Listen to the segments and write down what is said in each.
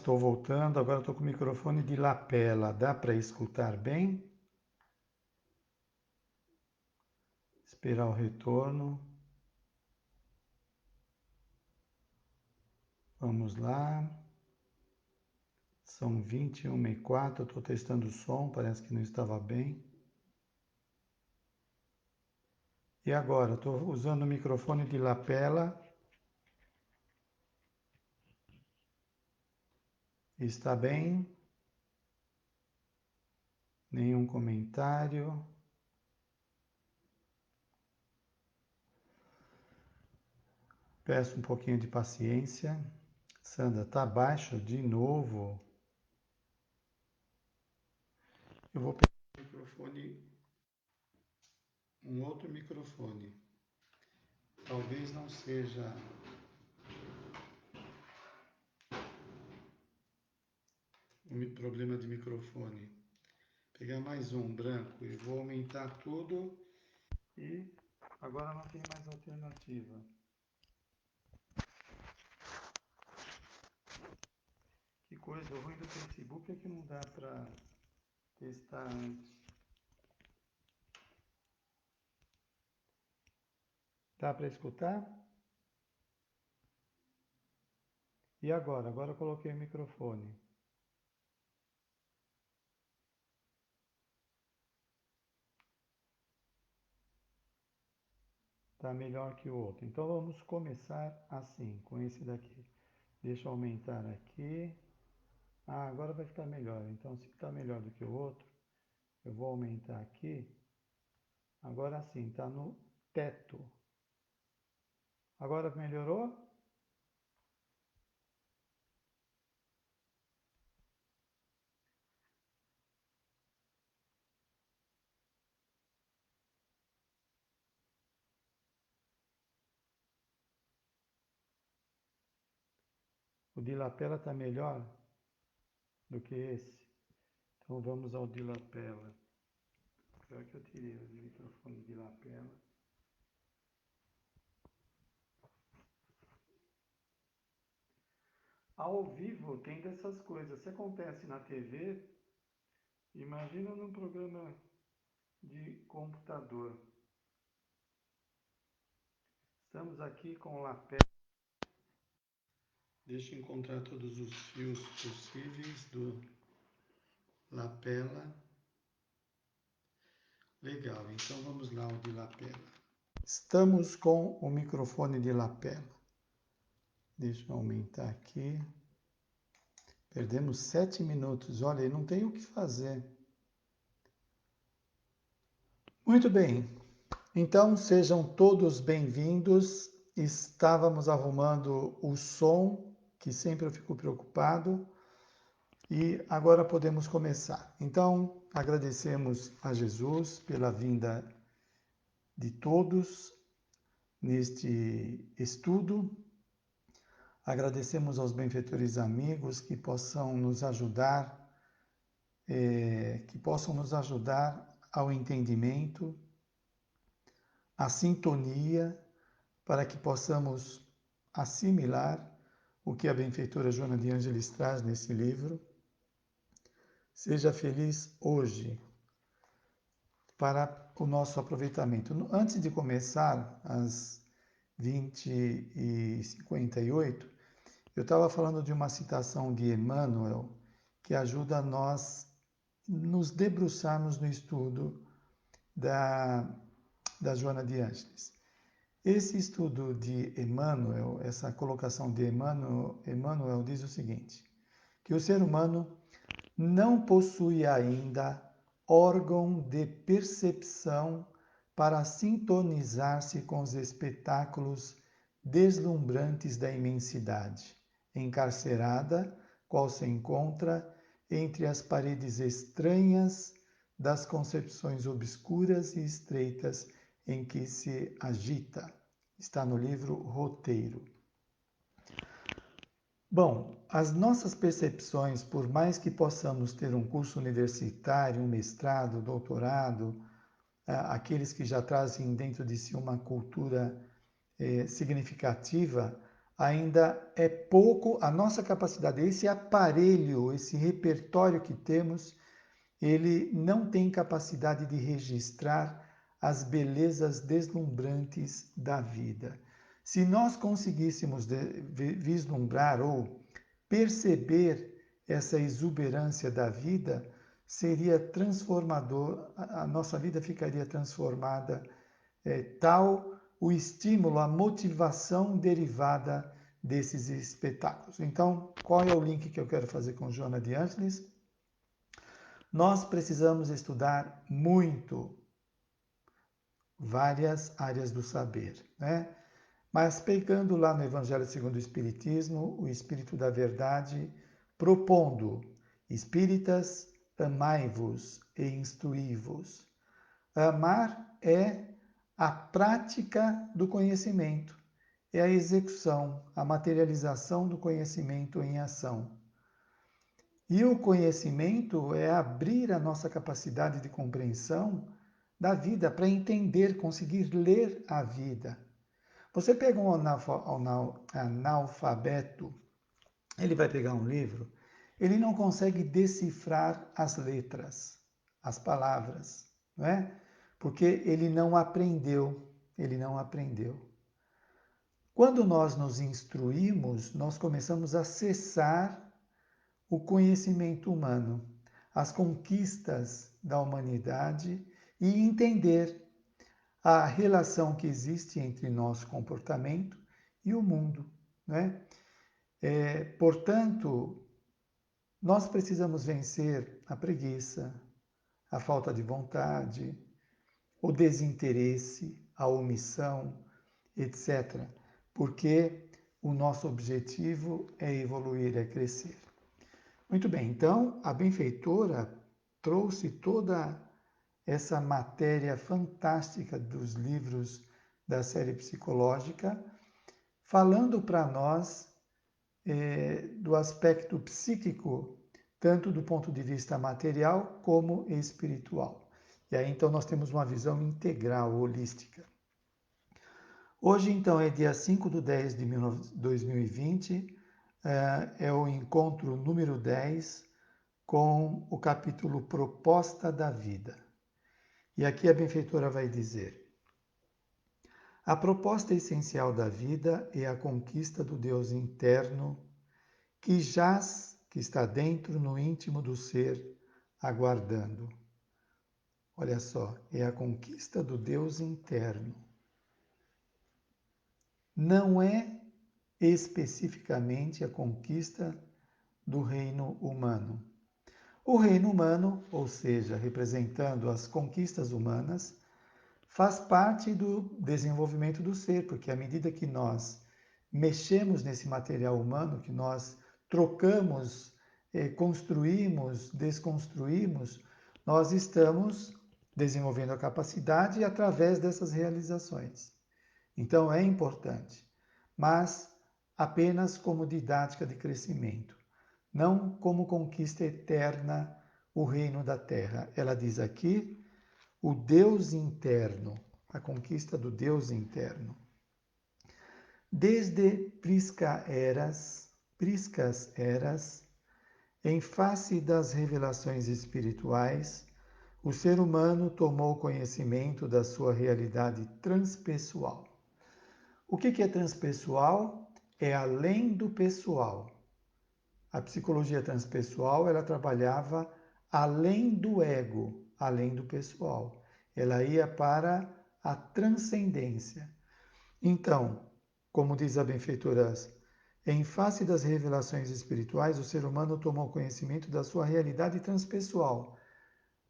Estou voltando, agora estou com o microfone de lapela. Dá para escutar bem? Esperar o retorno. Vamos lá. São 21h04, estou testando o som, parece que não estava bem. E agora, estou usando o microfone de lapela. Está bem? Nenhum comentário. Peço um pouquinho de paciência. Sandra, está baixo de novo. Eu vou pegar um microfone, um outro microfone. Talvez não seja um problema de microfone. Pegar mais um branco e vou aumentar tudo e agora não tem mais alternativa. Que coisa, o ruim do Facebook é que não dá para testar antes. Dá para escutar? E agora? Agora eu coloquei o microfone. Está melhor que o outro. Então vamos começar assim, com esse daqui. Deixa eu aumentar aqui. Ah, agora vai ficar melhor. Então se está melhor do que o outro, eu vou aumentar aqui. Agora sim, está no teto. Agora melhorou? O de lapela está melhor do que esse. Então vamos ao de lapela. Pior que eu tirei o microfone de lapela. Ao vivo tem dessas coisas. Se acontece na TV, imagina num programa de computador. Estamos aqui com o lapela. Deixa eu encontrar todos os fios possíveis do lapela. Legal, então vamos lá o de lapela. Estamos com o microfone de lapela. Deixa eu aumentar aqui. Perdemos 7 minutos. Olha, não tem o que fazer. Muito bem. Então, sejam todos bem-vindos. Estávamos arrumando o som, que sempre eu fico preocupado, e agora podemos começar. Então, agradecemos a Jesus pela vinda de todos neste estudo. Agradecemos aos benfeitores amigos que possam nos ajudar, ao entendimento, à sintonia, para que possamos assimilar o que a benfeitora Joana de Ângeles traz nesse livro. Seja feliz hoje para o nosso aproveitamento. Antes de começar, às 20h58, eu estava falando de uma citação de Emmanuel que ajuda a nós nos debruçarmos no estudo da Joana de Ângeles. Esse estudo de Emmanuel, essa colocação de Emmanuel diz o seguinte, que o ser humano não possui ainda órgão de percepção para sintonizar-se com os espetáculos deslumbrantes da imensidade, encarcerada, qual se encontra entre as paredes estranhas das concepções obscuras e estreitas em que se agita. Está no livro Roteiro. Bom, as nossas percepções, por mais que possamos ter um curso universitário, um mestrado, doutorado, aqueles que já trazem dentro de si uma cultura significativa, ainda é pouco, a nossa capacidade, esse aparelho, esse repertório que temos, ele não tem capacidade de registrar as belezas deslumbrantes da vida. Se nós conseguíssemos vislumbrar ou perceber essa exuberância da vida, seria transformador, a nossa vida ficaria transformada, tal o estímulo, a motivação derivada desses espetáculos. Então, qual é o link que eu quero fazer com Joana de Ângeles? Nós precisamos estudar muito várias áreas do saber, né? Mas pegando lá no Evangelho segundo o Espiritismo, o Espírito da Verdade propondo: Espíritas, amai-vos e instruí-vos. Amar é a prática do conhecimento, é a execução, a materialização do conhecimento em ação. E o conhecimento é abrir a nossa capacidade de compreensão da vida para entender, conseguir ler a vida. Você pega um analfabeto, ele vai pegar um livro, ele não consegue decifrar as letras, as palavras, não é? Porque ele não aprendeu, ele não aprendeu. Quando nós nos instruímos, nós começamos a acessar o conhecimento humano, as conquistas da humanidade e entender a relação que existe entre nosso comportamento e o mundo, né? Portanto, nós precisamos vencer a preguiça, a falta de vontade, o desinteresse, a omissão, etc. Porque o nosso objetivo é evoluir, é crescer. Muito bem, então a benfeitora trouxe toda essa matéria fantástica dos livros da série psicológica, falando para nós do aspecto psíquico, tanto do ponto de vista material como espiritual. E aí então nós temos uma visão integral, holística. Hoje então é dia 5/10/2020, é o encontro número 10 com o capítulo Proposta da Vida. E aqui a benfeitora vai dizer: a proposta essencial da vida é a conquista do Deus interno que jaz, que está dentro no íntimo do ser, aguardando. Olha só, é a conquista do Deus interno. Não é especificamente a conquista do reino humano. O reino humano, ou seja, representando as conquistas humanas, faz parte do desenvolvimento do ser, porque à medida que nós mexemos nesse material humano, que nós trocamos, construímos, desconstruímos, nós estamos desenvolvendo a capacidade através dessas realizações. Então é importante, mas apenas como didática de crescimento, não como conquista eterna o reino da terra. Ela diz aqui o Deus interno, a conquista do Deus interno. Desde priscas eras, em face das revelações espirituais, o ser humano tomou conhecimento da sua realidade transpessoal. O que é transpessoal? É além do pessoal. A psicologia transpessoal, ela trabalhava além do ego, além do pessoal. Ela ia para a transcendência. Então, como diz a benfeitora, em face das revelações espirituais, o ser humano tomou conhecimento da sua realidade transpessoal.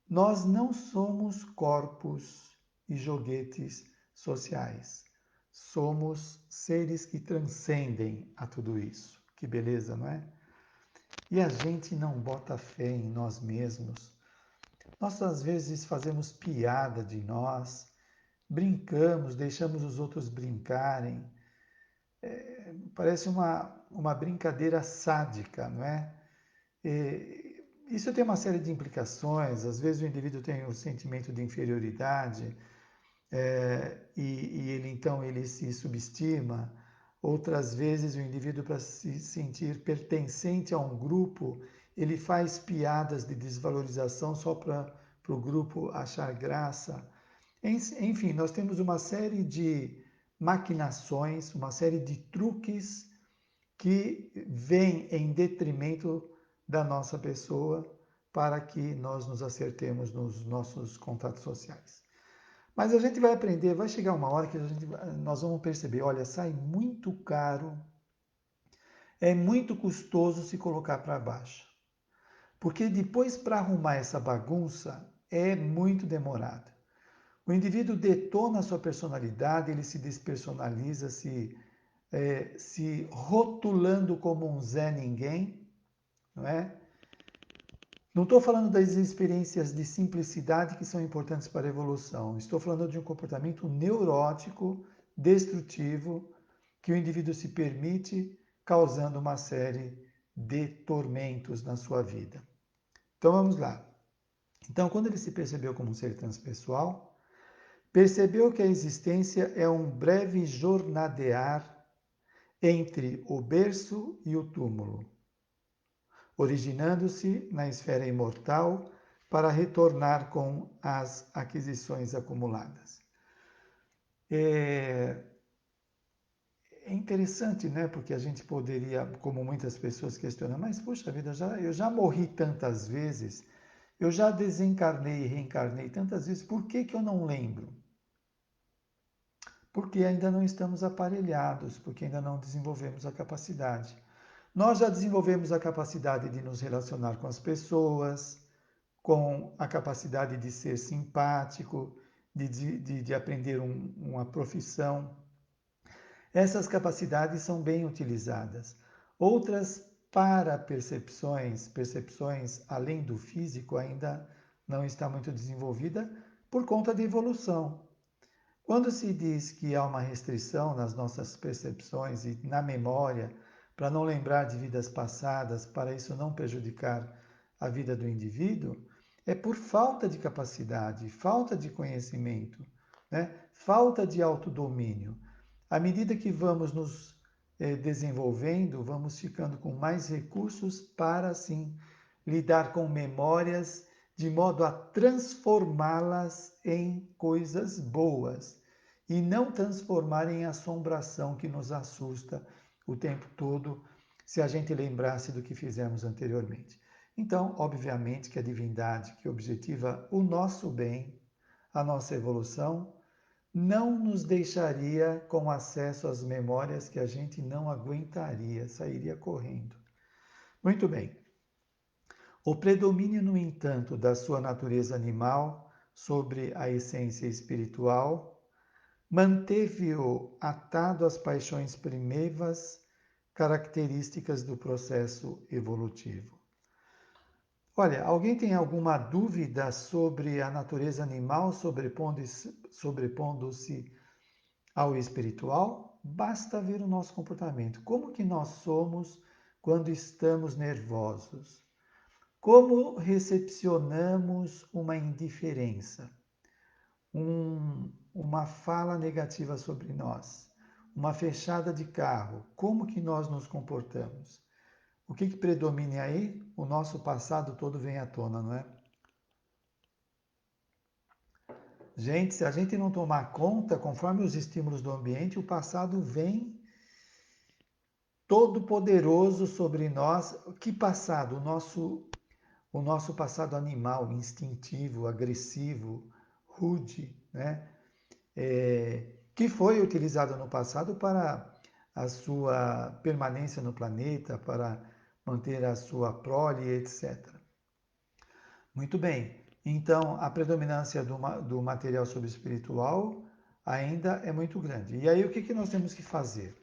Nós não somos corpos e joguetes sociais. Somos seres que transcendem a tudo isso. Que beleza, não é? E a gente não bota fé em nós mesmos. Nós, às vezes, fazemos piada de nós, brincamos, deixamos os outros brincarem. Parece uma brincadeira sádica, não é? Isso tem uma série de implicações. Às vezes o indivíduo tem um sentimento de inferioridade e ele então ele se subestima Outras vezes, o indivíduo, para se sentir pertencente a um grupo, ele faz piadas de desvalorização só para o grupo achar graça. Enfim, nós temos uma série de maquinações, uma série de truques que vêm em detrimento da nossa pessoa para que nós nos acertemos nos nossos contatos sociais. Mas a gente vai aprender, vai chegar uma hora que nós vamos perceber, olha, sai muito caro, é muito custoso se colocar para baixo. Porque depois para arrumar essa bagunça é muito demorado. O indivíduo detona a sua personalidade, ele se despersonaliza, se rotulando como um Zé Ninguém, não é? Não estou falando das experiências de simplicidade que são importantes para a evolução. Estou falando de um comportamento neurótico, destrutivo, que o indivíduo se permite, causando uma série de tormentos na sua vida. Então vamos lá. Então, quando ele se percebeu como um ser transpessoal, percebeu que a existência é um breve jornadear entre o berço e o túmulo, originando-se na esfera imortal para retornar com as aquisições acumuladas. É interessante, né? Porque a gente poderia, como muitas pessoas questionam, mas puxa vida, eu já morri tantas vezes, eu já desencarnei e reencarnei tantas vezes, por que eu não lembro? Porque ainda não estamos aparelhados, porque ainda não desenvolvemos a capacidade. Nós já desenvolvemos a capacidade de nos relacionar com as pessoas, com a capacidade de ser simpático, de aprender uma profissão. Essas capacidades são bem utilizadas. Outras percepções além do físico, ainda não está muito desenvolvida por conta da evolução. Quando se diz que há uma restrição nas nossas percepções e na memória, para não lembrar de vidas passadas, para isso não prejudicar a vida do indivíduo, é por falta de capacidade, falta de conhecimento, né? Falta de autodomínio. À medida que vamos nos desenvolvendo, vamos ficando com mais recursos para, assim, lidar com memórias de modo a transformá-las em coisas boas e não transformar em assombração que nos assusta o tempo todo se a gente lembrasse do que fizemos anteriormente. Então, obviamente que a divindade que objetiva o nosso bem, a nossa evolução, não nos deixaria com acesso às memórias que a gente não aguentaria, sairia correndo. Muito bem. O predomínio, no entanto, da sua natureza animal sobre a essência espiritual manteve-o atado às paixões primeiras, características do processo evolutivo. Olha, alguém tem alguma dúvida sobre a natureza animal sobrepondo-se ao espiritual? Basta ver o nosso comportamento. Como que nós somos quando estamos nervosos? Como recepcionamos uma indiferença, uma fala negativa sobre nós, uma fechada de carro? Como que nós nos comportamos? O que predomina aí? O nosso passado todo vem à tona, não é? Gente, se a gente não tomar conta, conforme os estímulos do ambiente, o passado vem todo poderoso sobre nós. Que passado? O nosso passado animal, instintivo, agressivo, rude, né? Que foi utilizado no passado para a sua permanência no planeta, para manter a sua prole, etc. Muito bem. Então, a predominância do material sobre o espiritual ainda é muito grande. E aí, o que nós temos que fazer?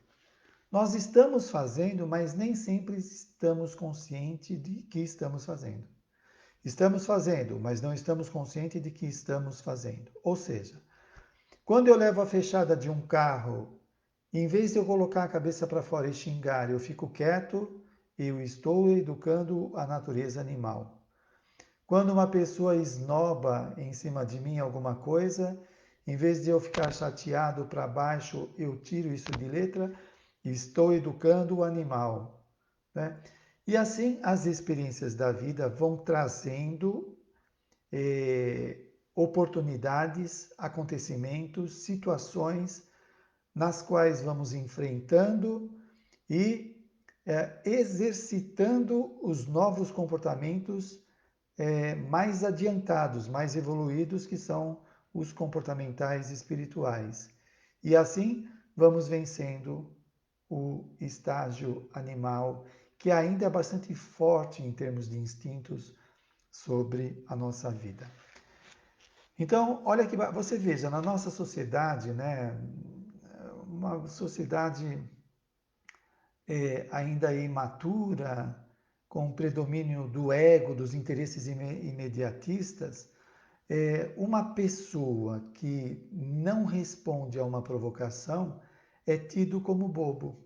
Nós estamos fazendo, mas nem sempre estamos conscientes de que estamos fazendo. Estamos fazendo, mas não estamos conscientes de que estamos fazendo. Ou seja, quando eu levo a fechada de um carro, em vez de eu colocar a cabeça para fora e xingar, eu fico quieto, eu estou educando a natureza animal. Quando uma pessoa esnoba em cima de mim alguma coisa, em vez de eu ficar chateado para baixo, eu tiro isso de letra, estou educando o animal, né? E assim as experiências da vida vão trazendo oportunidades, acontecimentos, situações nas quais vamos enfrentando e exercitando os novos comportamentos mais adiantados, mais evoluídos, que são os comportamentais espirituais. E assim vamos vencendo o estágio animal, que ainda é bastante forte em termos de instintos sobre a nossa vida. Então, olha que você veja, na nossa sociedade, né, uma sociedade ainda imatura, com o predomínio do ego, dos interesses imediatistas, uma pessoa que não responde a uma provocação é tido como bobo.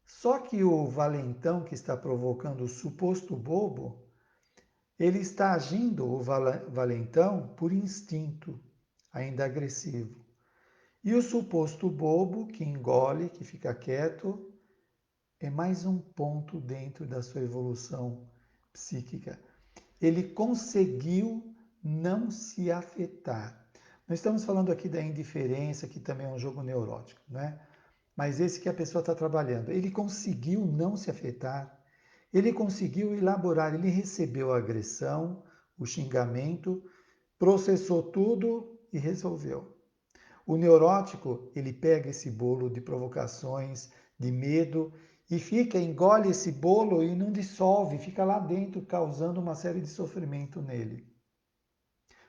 Só que o valentão que está provocando o suposto bobo, ele está agindo, o valentão, por instinto, ainda agressivo. E o suposto bobo, que engole, que fica quieto, é mais um ponto dentro da sua evolução psíquica. Ele conseguiu não se afetar. Nós estamos falando aqui da indiferença, que também é um jogo neurótico, né? Mas esse que a pessoa está trabalhando, ele conseguiu não se afetar, ele conseguiu elaborar, ele recebeu a agressão, o xingamento, processou tudo e resolveu. O neurótico, ele pega esse bolo de provocações, de medo, e engole esse bolo e não dissolve, fica lá dentro, causando uma série de sofrimento nele.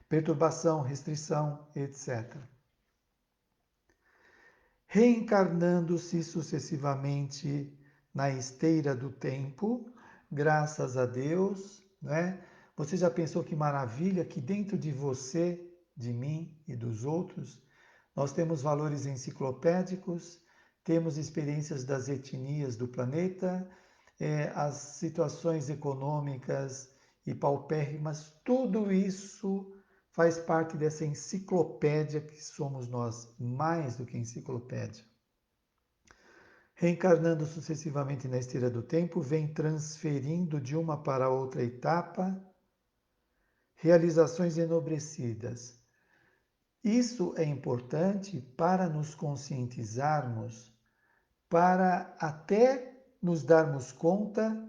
Perturbação, restrição, etc. Reencarnando-se sucessivamente na esteira do tempo, graças a Deus, né? Você já pensou que maravilha que dentro de você, de mim e dos outros, nós temos valores enciclopédicos, temos experiências das etnias do planeta, as situações econômicas e paupérrimas, tudo isso faz parte dessa enciclopédia que somos nós, mais do que enciclopédia. Reencarnando sucessivamente na esteira do tempo, vem transferindo de uma para outra etapa realizações enobrecidas. Isso é importante para nos conscientizarmos, para até nos darmos conta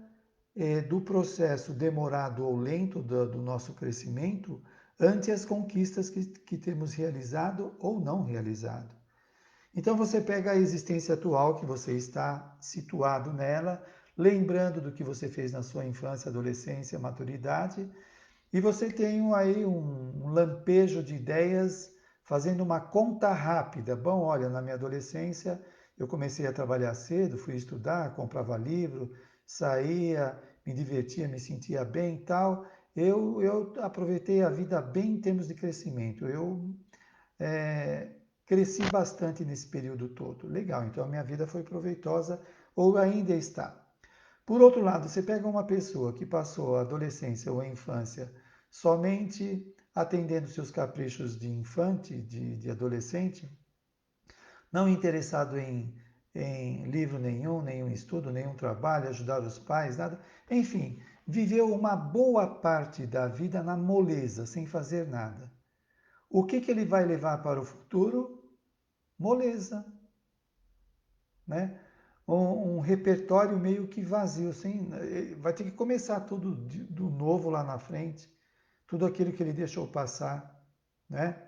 do processo demorado ou lento do nosso crescimento ante as conquistas que temos realizado ou não realizado. Então você pega a existência atual que você está situado nela, lembrando do que você fez na sua infância, adolescência, maturidade, e você tem aí um lampejo de ideias, fazendo uma conta rápida. Bom, olha, na minha adolescência eu comecei a trabalhar cedo, fui estudar, comprava livro, saía, me divertia, me sentia bem e tal. Eu aproveitei a vida bem em termos de crescimento. Eu cresci bastante nesse período todo. Legal, então a minha vida foi proveitosa ou ainda está. Por outro lado, você pega uma pessoa que passou a adolescência ou a infância somente atendendo seus caprichos de infante, de adolescente, não interessado em livro nenhum estudo, nenhum trabalho, ajudar os pais, nada. Enfim, viveu uma boa parte da vida na moleza, sem fazer nada. O que ele vai levar para o futuro? Moleza, né? Um repertório meio que vazio, sem, vai ter que começar tudo do novo lá na frente, tudo aquilo que ele deixou passar, né?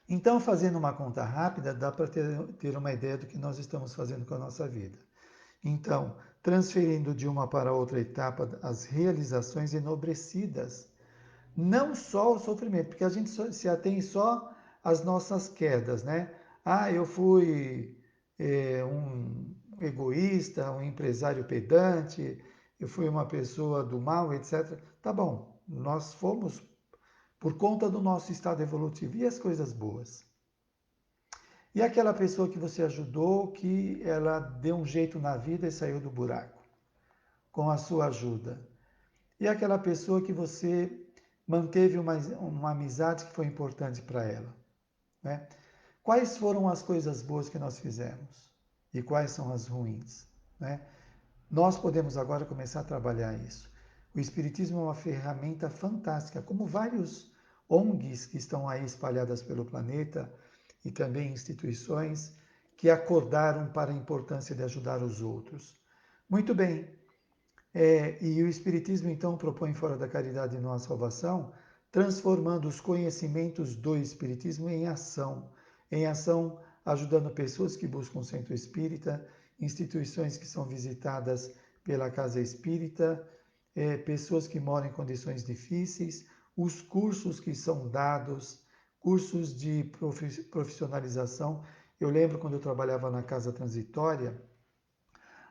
Então, fazendo uma conta rápida, dá para ter uma ideia do que nós estamos fazendo com a nossa vida. Então, transferindo de uma para outra etapa as realizações enobrecidas, não só o sofrimento, porque a gente se atém só às nossas quedas, né? Ah, eu fui um egoísta, um empresário pedante, eu fui uma pessoa do mal, etc. Tá bom, nós fomos por conta do nosso estado evolutivo. E as coisas boas? E aquela pessoa que você ajudou, que ela deu um jeito na vida e saiu do buraco, com a sua ajuda? E aquela pessoa que você manteve uma amizade que foi importante para ela, né? Quais foram as coisas boas que nós fizemos? E quais são as ruins? Né? Nós podemos agora começar a trabalhar isso. O Espiritismo é uma ferramenta fantástica, como vários ONGs que estão aí espalhadas pelo planeta e também instituições que acordaram para a importância de ajudar os outros. Muito bem, e o Espiritismo então propõe fora da caridade não a salvação, transformando os conhecimentos do Espiritismo em ação ajudando pessoas que buscam o centro espírita, instituições que são visitadas pela casa espírita, pessoas que moram em condições difíceis, os cursos que são dados, cursos de profissionalização. Eu lembro quando eu trabalhava na casa transitória,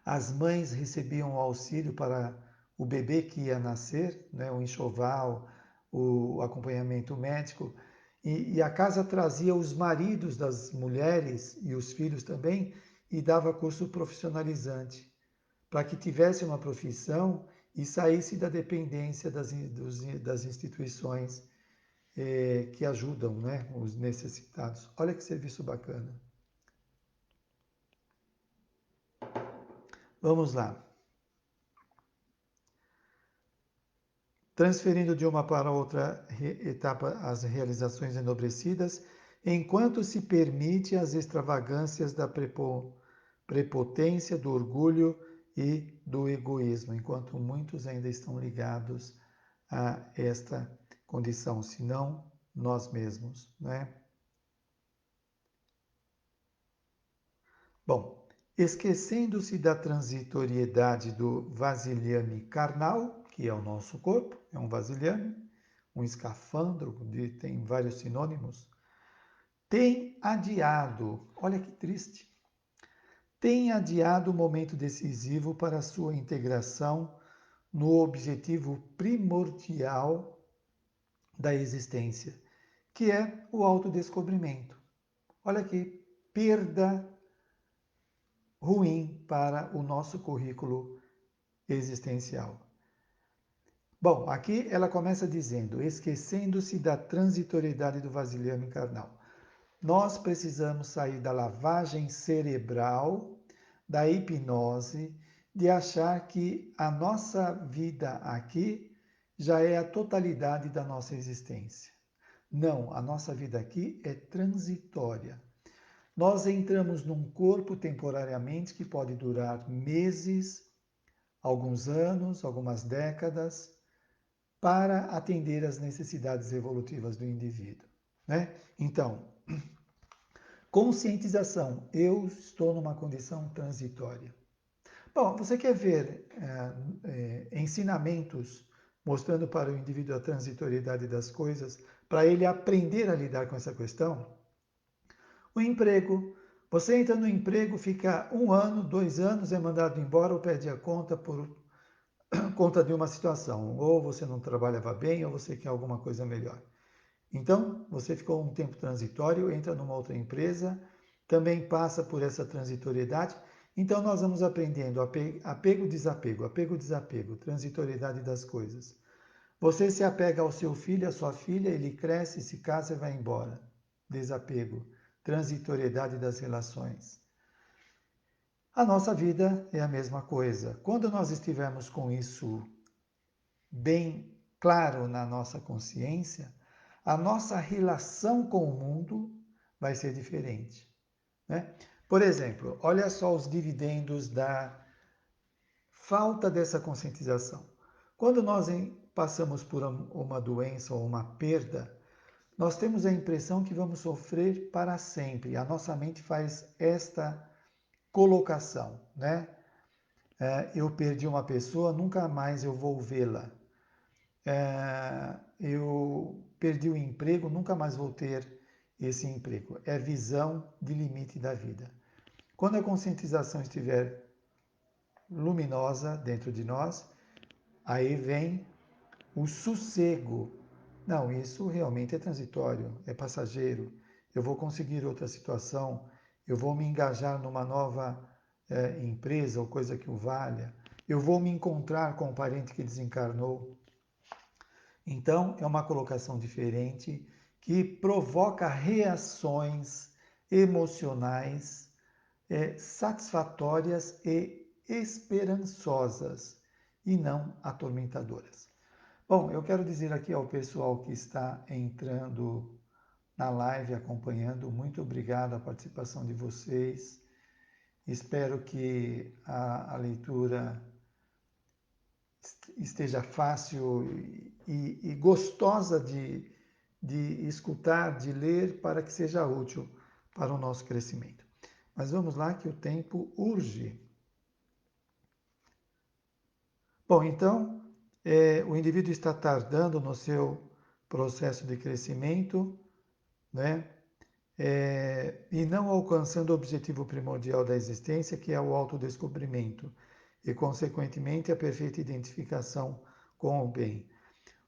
as mães recebiam o auxílio para o bebê que ia nascer, né, o enxoval, o acompanhamento médico, e a casa trazia os maridos das mulheres e os filhos também e dava curso profissionalizante, para que tivesse uma profissão e saísse da dependência das instituições que ajudam, né, os necessitados. Olha que serviço bacana. Vamos lá. Transferindo de uma para outra etapa as realizações enobrecidas, enquanto se permite as extravagâncias da prepotência, do orgulho e do egoísmo, enquanto muitos ainda estão ligados a esta condição, se não nós mesmos, né? Bom, esquecendo-se da transitoriedade do vasilhame carnal, que é o nosso corpo, é um vasilhame, um escafandro, tem vários sinônimos, tem adiado, olha que triste, tem adiado o momento decisivo para a sua integração no objetivo primordial da existência, que é o autodescobrimento. Olha que perda ruim para o nosso currículo existencial. Bom, aqui ela começa dizendo, esquecendo-se da transitoriedade do vasilhame carnal. Nós precisamos sair da lavagem cerebral, da hipnose, de achar que a nossa vida aqui já é a totalidade da nossa existência. Não, a nossa vida aqui é transitória. Nós entramos num corpo temporariamente que pode durar meses, alguns anos, algumas décadas, para atender às necessidades evolutivas do indivíduo, né? Então, conscientização, eu estou numa condição transitória. Bom, você quer ver ensinamentos mostrando para o indivíduo a transitoriedade das coisas, para ele aprender a lidar com essa questão? O emprego. Você entra no emprego, fica 1 ano, 2 anos, é mandado embora ou pede a conta por conta de uma situação. Ou você não trabalhava bem, ou você quer alguma coisa melhor. Então, você ficou um tempo transitório, entra numa outra empresa, também passa por essa transitoriedade. Então, nós vamos aprendendo apego, desapego, transitoriedade das coisas. Você se apega ao seu filho, à sua filha, ele cresce, se casa e vai embora. Desapego, transitoriedade das relações. A nossa vida é a mesma coisa. Quando nós estivermos com isso bem claro na nossa consciência, a nossa relação com o mundo vai ser diferente, né? Por exemplo, olha só os dividendos da falta dessa conscientização. Quando nós passamos por uma doença ou uma perda, nós temos a impressão que vamos sofrer para sempre. A nossa mente faz esta colocação, né? Eu perdi uma pessoa, nunca mais eu vou vê-la. Eu perdi o emprego, nunca mais vou ter esse emprego. É visão de limite da vida. Quando a conscientização estiver luminosa dentro de nós, aí vem o sossego. Não, isso realmente é transitório, é passageiro. Eu vou conseguir outra situação, eu vou me engajar numa nova empresa ou coisa que o valha, eu vou me encontrar com um parente que desencarnou. Então, é uma colocação diferente que provoca reações emocionais, satisfatórias e esperançosas, e não atormentadoras. Bom, eu quero dizer aqui ao pessoal que está entrando na live, acompanhando, muito obrigado a participação de vocês. Espero que a leitura esteja fácil e gostosa de escutar, de ler, para que seja útil para o nosso crescimento. Mas vamos lá, que o tempo urge. Bom, então, o indivíduo está tardando no seu processo de crescimento, né? E não alcançando o objetivo primordial da existência, que é o autodescobrimento, e, consequentemente, a perfeita identificação com o bem.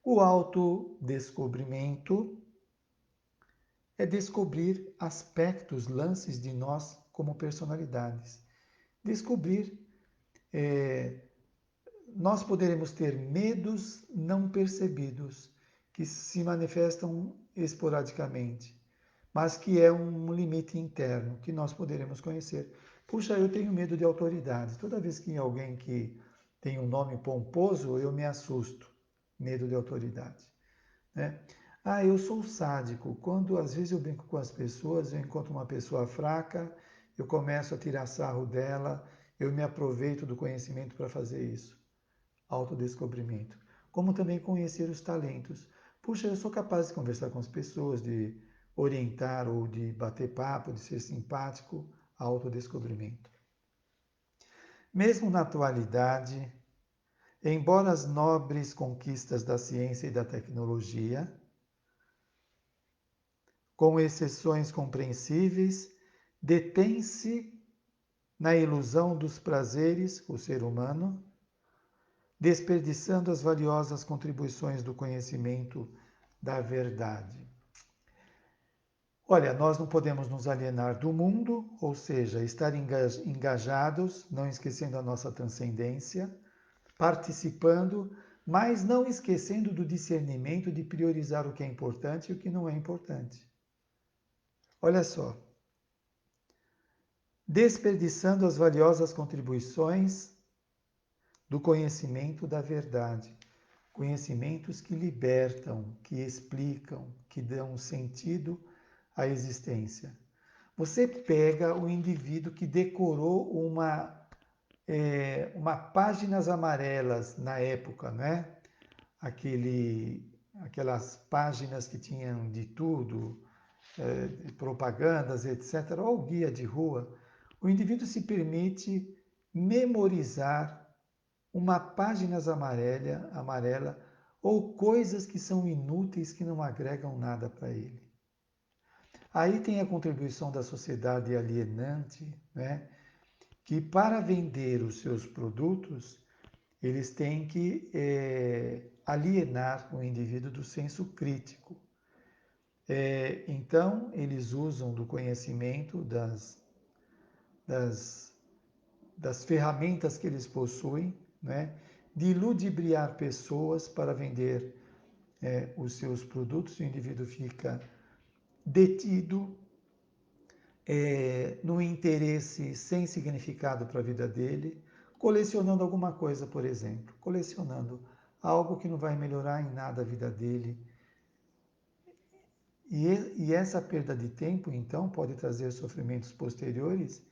O autodescobrimento é descobrir aspectos, lances de nós como personalidades. Descobrir, nós poderemos ter medos não percebidos, que se manifestam esporadicamente, mas que é um limite interno que nós poderemos conhecer. Puxa, eu tenho medo de autoridade. Toda vez que alguém que tem um nome pomposo, eu me assusto. Medo de autoridade, né? Ah, eu sou sádico. Quando às vezes eu brinco com as pessoas, eu encontro uma pessoa fraca, eu começo a tirar sarro dela, eu me aproveito do conhecimento para fazer isso. Autodescobrimento. Como também conhecer os talentos. Puxa, eu sou capaz de conversar com as pessoas, de orientar ou de bater papo, de ser simpático. Autodescobrimento. Mesmo na atualidade, embora as nobres conquistas da ciência e da tecnologia, com exceções compreensíveis, detém-se na ilusão dos prazeres, o ser humano, desperdiçando as valiosas contribuições do conhecimento da verdade. Olha, nós não podemos nos alienar do mundo, ou seja, estar engajados, não esquecendo a nossa transcendência, participando, mas não esquecendo do discernimento de priorizar o que é importante e o que não é importante. Olha só, desperdiçando as valiosas contribuições do conhecimento da verdade. Conhecimentos que libertam, que explicam, que dão sentido à existência. Você pega o indivíduo que decorou uma páginas amarelas na época, né? Aquelas páginas que tinham de tudo, propagandas, etc., ou guia de rua. O indivíduo se permite memorizar uma páginas amarela ou coisas que são inúteis, que não agregam nada para ele. Aí tem a contribuição da sociedade alienante, né? Que para vender os seus produtos, eles têm que alienar o indivíduo do senso crítico. Então, eles usam do conhecimento, das ferramentas que eles possuem, né, de ludibriar pessoas para vender os seus produtos. O indivíduo fica detido no interesse sem significado para a vida dele, colecionando alguma coisa, por exemplo, colecionando algo que não vai melhorar em nada a vida dele. E essa perda de tempo, então, pode trazer sofrimentos posteriores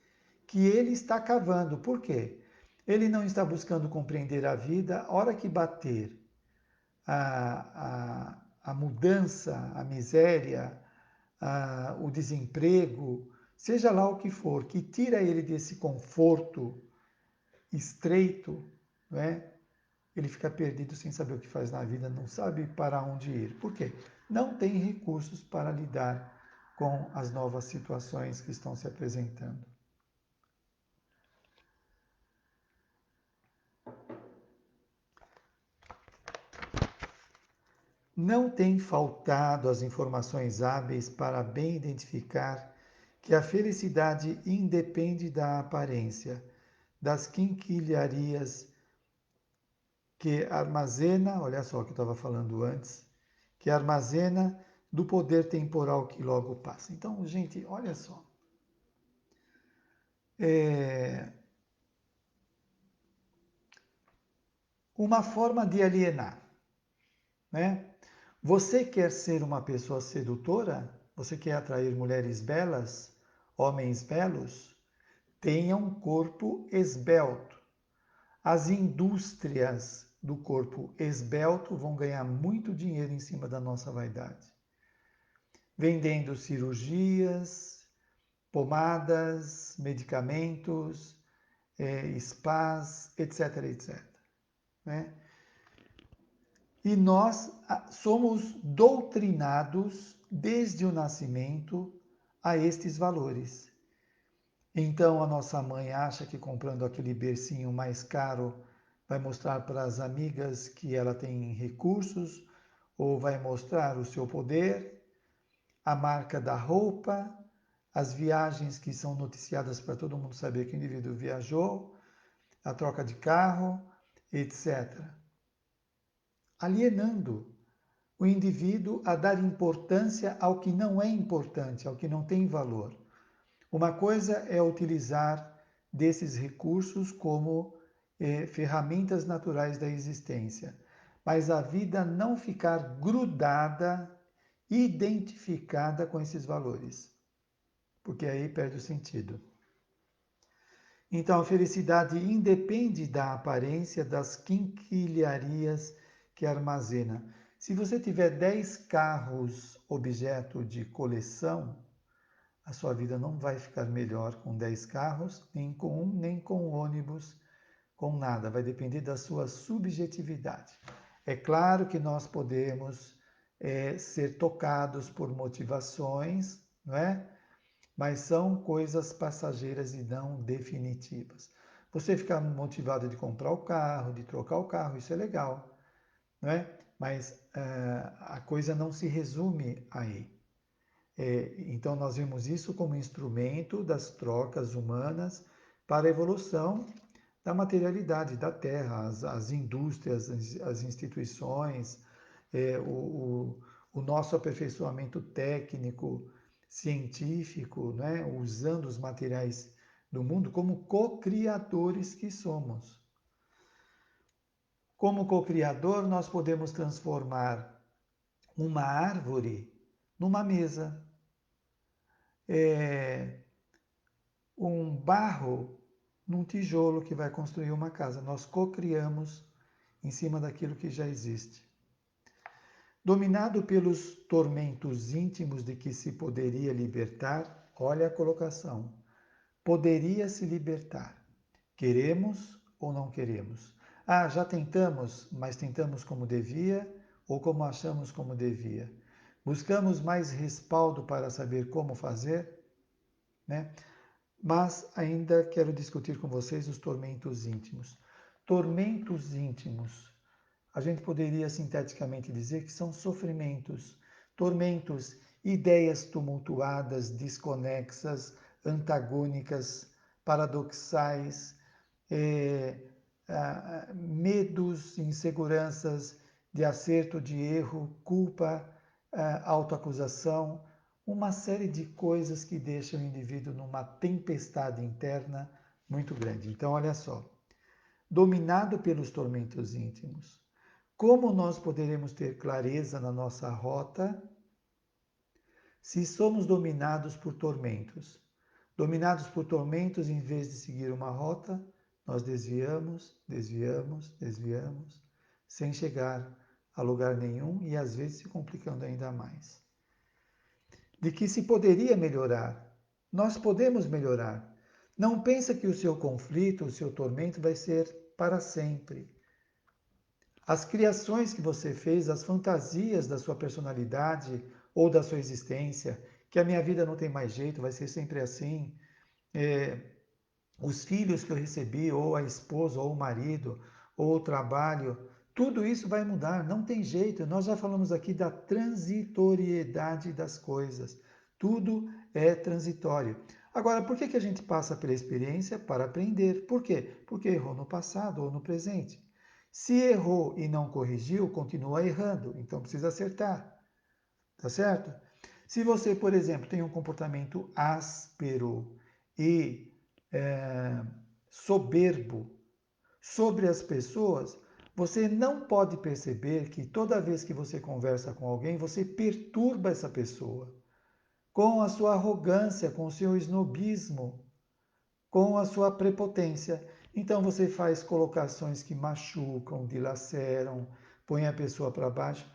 que ele está cavando. Por quê? Ele não está buscando compreender a vida. A hora que bater a mudança, a miséria, o desemprego, seja lá o que for, que tira ele desse conforto estreito, não é? Ele fica perdido sem saber o que faz na vida, não sabe para onde ir. Por quê? Não tem recursos para lidar com as novas situações que estão se apresentando. Não tem faltado as informações hábeis para bem identificar que a felicidade independe da aparência, das quinquilharias que armazena, olha só o que eu estava falando antes, que armazena do poder temporal que logo passa. Então, gente, olha só. é, uma forma de alienar, né? Você quer ser uma pessoa sedutora? Você quer atrair mulheres belas, homens belos? Tenha um corpo esbelto. As indústrias do corpo esbelto vão ganhar muito dinheiro em cima da nossa vaidade, vendendo cirurgias, pomadas, medicamentos, spas, etc, etc. Né? E nós somos doutrinados desde o nascimento a estes valores. Então a nossa mãe acha que comprando aquele bercinho mais caro vai mostrar para as amigas que ela tem recursos, ou vai mostrar o seu poder, a marca da roupa, as viagens que são noticiadas para todo mundo saber que o indivíduo viajou, a troca de carro, etc. Alienando o indivíduo a dar importância ao que não é importante, ao que não tem valor. Uma coisa é utilizar desses recursos como ferramentas naturais da existência, mas a vida não ficar grudada, identificada com esses valores, porque aí perde o sentido. Então, a felicidade independe da aparência, das quinquilharias que armazena. Se você tiver 10 carros objeto de coleção, a sua vida não vai ficar melhor com 10 carros, nem com um, nem com ônibus, com nada. Vai depender da sua subjetividade. É claro que nós podemos ser tocados por motivações, não é? Mas são coisas passageiras e não definitivas. Você ficar motivado de comprar o carro, de trocar o carro, isso é legal, não é? Mas a coisa não se resume aí. Então, nós vemos isso como instrumento das trocas humanas para a evolução da materialidade da Terra, as indústrias, as instituições, o nosso aperfeiçoamento técnico, científico, né? Usando os materiais do mundo como co-criadores que somos. Como co-criador, nós podemos transformar uma árvore numa mesa, um barro num tijolo que vai construir uma casa. Nós co-criamos em cima daquilo que já existe. Dominado pelos tormentos íntimos de que se poderia libertar, olha a colocação, poderia se libertar. Queremos ou não queremos? Ah, já tentamos, mas tentamos como devia ou como achamos como devia? Buscamos mais respaldo para saber como fazer, né? Mas ainda quero discutir com vocês os tormentos íntimos. Tormentos íntimos, a gente poderia sinteticamente dizer que são sofrimentos, tormentos, ideias tumultuadas, desconexas, antagônicas, paradoxais, medos, inseguranças de acerto, de erro, culpa, autoacusação, uma série de coisas que deixam o indivíduo numa tempestade interna muito grande. Então, olha só, dominado pelos tormentos íntimos, como nós poderemos ter clareza na nossa rota se somos dominados por tormentos? Dominados por tormentos, em vez de seguir uma rota, nós desviamos, desviamos, desviamos, sem chegar a lugar nenhum e às vezes se complicando ainda mais. De que se poderia melhorar. Nós podemos melhorar. Não pensa que o seu conflito, o seu tormento vai ser para sempre. As criações que você fez, as fantasias da sua personalidade ou da sua existência, que a minha vida não tem mais jeito, vai ser sempre assim, os filhos que eu recebi, ou a esposa, ou o marido, ou o trabalho, tudo isso vai mudar, não tem jeito. Nós já falamos aqui da transitoriedade das coisas. Tudo é transitório. Agora, por que a gente passa pela experiência? Para aprender. Por quê? Porque errou no passado ou no presente. Se errou e não corrigiu, continua errando, então precisa acertar. Tá certo? Se você, por exemplo, tem um comportamento áspero e soberbo sobre as pessoas, você não pode perceber que toda vez que você conversa com alguém, você perturba essa pessoa com a sua arrogância, com o seu snobismo, com a sua prepotência. Então você faz colocações que machucam, dilaceram, põe a pessoa para baixo.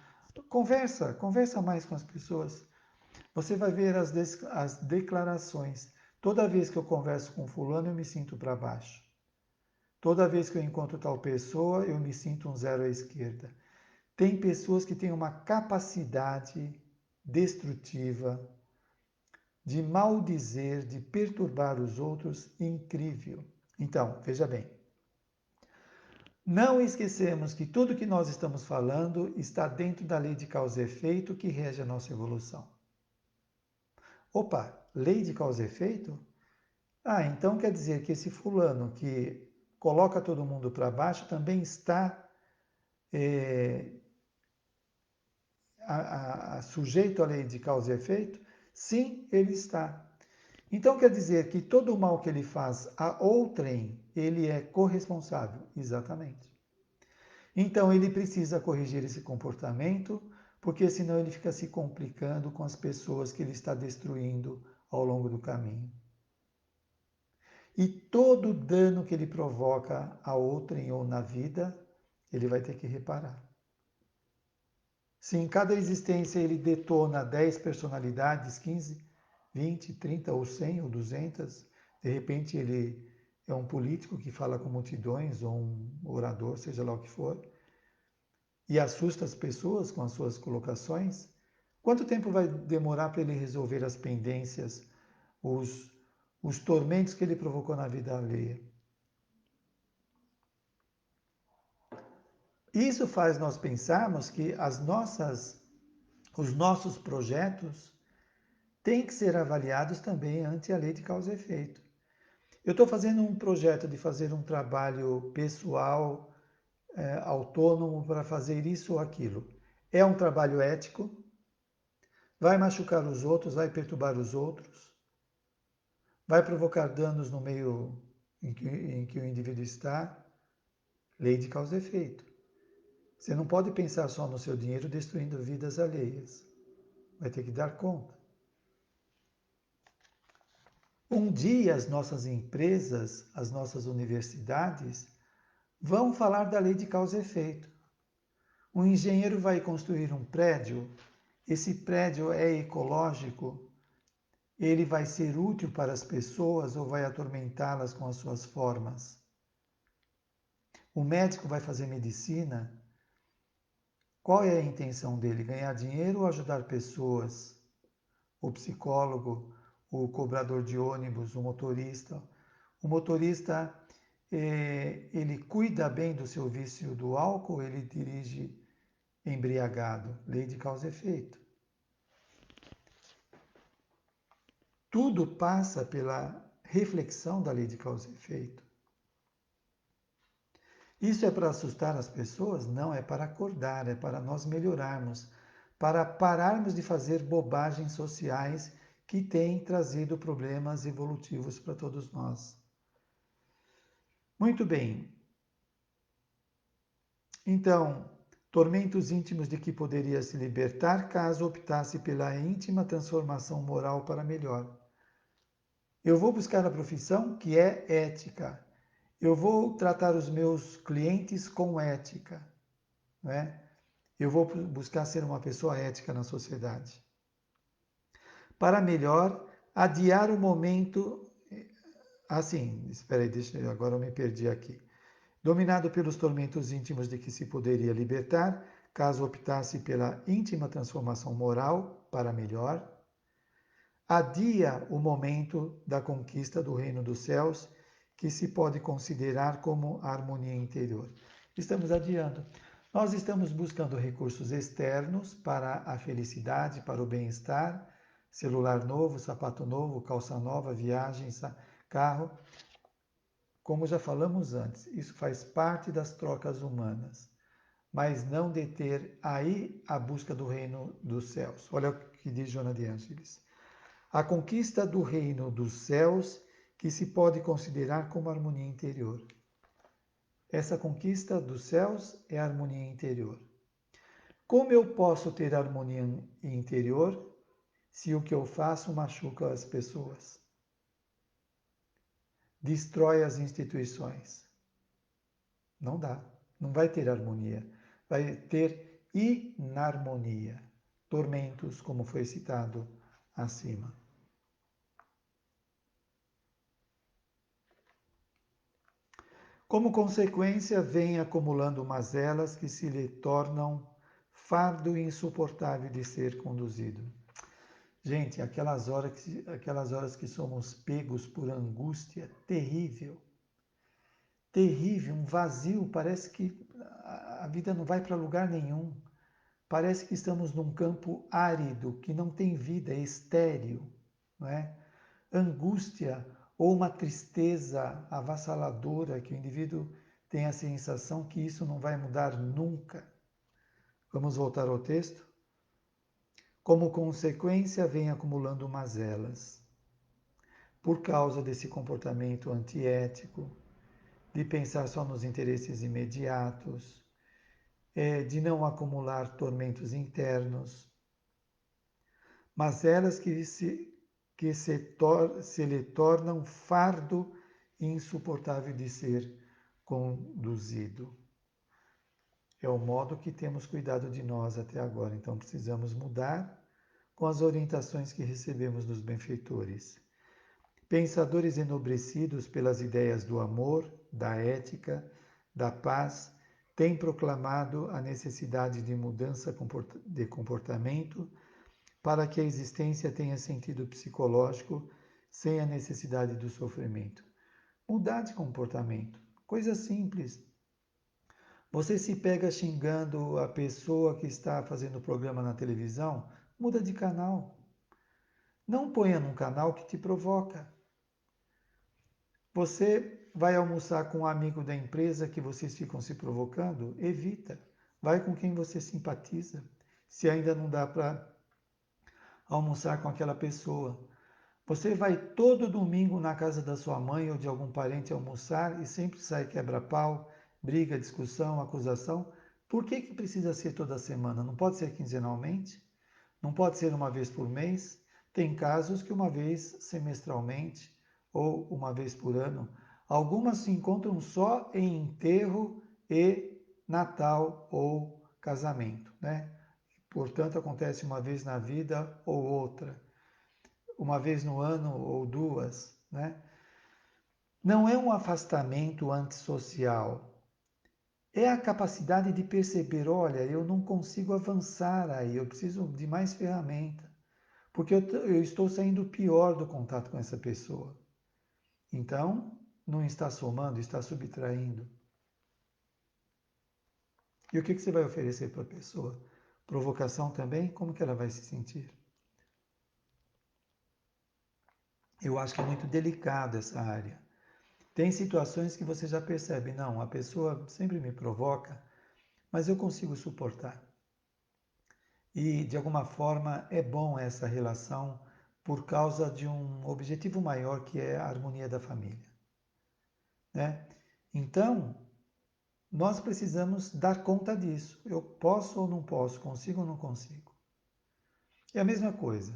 Conversa mais com as pessoas. Você vai ver as declarações. Toda vez que eu converso com fulano, eu me sinto para baixo. Toda vez que eu encontro tal pessoa, eu me sinto um zero à esquerda. Tem pessoas que têm uma capacidade destrutiva de maldizer, de perturbar os outros, incrível. Então, veja bem, não esquecemos que tudo que nós estamos falando está dentro da lei de causa e efeito que rege a nossa evolução. Opa, lei de causa e efeito? Ah, então quer dizer que esse fulano que coloca todo mundo para baixo também está sujeito à lei de causa e efeito? Sim, ele está. Então quer dizer que todo o mal que ele faz a outrem, ele é corresponsável? Exatamente. Então ele precisa corrigir esse comportamento, porque senão ele fica se complicando com as pessoas que ele está destruindo ao longo do caminho. E todo dano que ele provoca a outrem ou na vida, ele vai ter que reparar. Se em cada existência ele detona 10 personalidades, 15, 20, 30 ou 100 ou 200, de repente ele é um político que fala com multidões ou um orador, seja lá o que for, e assusta as pessoas com as suas colocações, quanto tempo vai demorar para ele resolver as pendências, os tormentos que ele provocou na vida alheia? Isso faz nós pensarmos que os nossos projetos têm que ser avaliados também ante a lei de causa e efeito. Eu estou fazendo um projeto de fazer um trabalho pessoal, autônomo para fazer isso ou aquilo. É um trabalho ético? Vai machucar os outros, vai perturbar os outros? Vai provocar danos no meio em que o indivíduo está? Lei de causa e efeito. Você não pode pensar só no seu dinheiro destruindo vidas alheias. Vai ter que dar conta. Um dia as nossas empresas, as nossas universidades vão falar da lei de causa e efeito. Um engenheiro vai construir um prédio, esse prédio é ecológico, ele vai ser útil para as pessoas ou vai atormentá-las com as suas formas? O médico vai fazer medicina, qual é a intenção dele? Ganhar dinheiro ou ajudar pessoas? O psicólogo, o cobrador de ônibus, o motorista. O motorista, ele cuida bem do seu vício do álcool, ele dirige embriagado. Lei de causa e efeito. Tudo passa pela reflexão da lei de causa e efeito. Isso é para assustar as pessoas? Não, é para acordar, é para nós melhorarmos, para pararmos de fazer bobagens sociais que têm trazido problemas evolutivos para todos nós. Muito bem. Então, tormentos íntimos de que poderia se libertar caso optasse pela íntima transformação moral para melhor. Eu vou buscar a profissão que é ética. Eu vou tratar os meus clientes com ética, né? Eu vou buscar ser uma pessoa ética na sociedade. Para melhor, adiar o momento. Assim, espera aí, agora eu me perdi aqui. Dominado pelos tormentos íntimos de que se poderia libertar, caso optasse pela íntima transformação moral para melhor, adia o momento da conquista do reino dos céus, que se pode considerar como a harmonia interior. Estamos adiando. Nós estamos buscando recursos externos para a felicidade, para o bem-estar, celular novo, sapato novo, calça nova, viagem, carro. Como já falamos antes, isso faz parte das trocas humanas, mas não deter aí a busca do reino dos céus. Olha o que diz Joana de Ângeles. A conquista do reino dos céus que se pode considerar como harmonia interior. Essa conquista dos céus é a harmonia interior. Como eu posso ter harmonia interior se o que eu faço machuca as pessoas? Destrói as instituições. Não dá. Não vai ter harmonia. Vai ter inarmonia. Tormentos, como foi citado acima. Como consequência, vem acumulando mazelas que se lhe tornam fardo insuportável de ser conduzido. Gente, aquelas horas que somos pegos por angústia terrível, terrível, um vazio, parece que a vida não vai para lugar nenhum. Parece que estamos num campo árido, que não tem vida, é estéril, não é? Angústia ou uma tristeza avassaladora que o indivíduo tem a sensação que isso não vai mudar nunca. Vamos voltar ao texto? Como consequência, vem acumulando mazelas. Por causa desse comportamento antiético, de pensar só nos interesses imediatos, de não acumular tormentos internos, mazelas se lhe tornam fardo insuportável de ser conduzido. É o modo que temos cuidado de nós até agora, então precisamos mudar com as orientações que recebemos dos benfeitores. Pensadores enobrecidos pelas ideias do amor, da ética, da paz, têm proclamado a necessidade de mudança de comportamento para que a existência tenha sentido psicológico sem a necessidade do sofrimento. Mudar de comportamento, coisa simples. Você se pega xingando a pessoa que está fazendo o programa na televisão, muda de canal. Não ponha num canal que te provoca. Você vai almoçar com um amigo da empresa que vocês ficam se provocando? Evita. Vai com quem você simpatiza. Se ainda não dá para almoçar com aquela pessoa. Você vai todo domingo na casa da sua mãe ou de algum parente almoçar e sempre sai quebra-pau, briga, discussão, acusação. Por que precisa ser toda semana? Não pode ser quinzenalmente? Não pode ser uma vez por mês? Tem casos que uma vez semestralmente ou uma vez por ano. Algumas se encontram só em enterro e Natal ou casamento, né? Portanto, acontece uma vez na vida ou outra, uma vez no ano ou duas, né? Não é um afastamento antissocial, é a capacidade de perceber, olha, eu não consigo avançar aí, eu preciso de mais ferramenta, porque eu estou saindo pior do contato com essa pessoa. Então, não está somando, está subtraindo. E o que você vai oferecer para a pessoa? Provocação também? Como que ela vai se sentir? Eu acho que é muito delicado essa área. Tem situações que você já percebe, não, a pessoa sempre me provoca, mas eu consigo suportar. E, de alguma forma, é bom essa relação por causa de um objetivo maior que é a harmonia da família, né? Então, nós precisamos dar conta disso. Eu posso ou não posso, consigo ou não consigo. É a mesma coisa.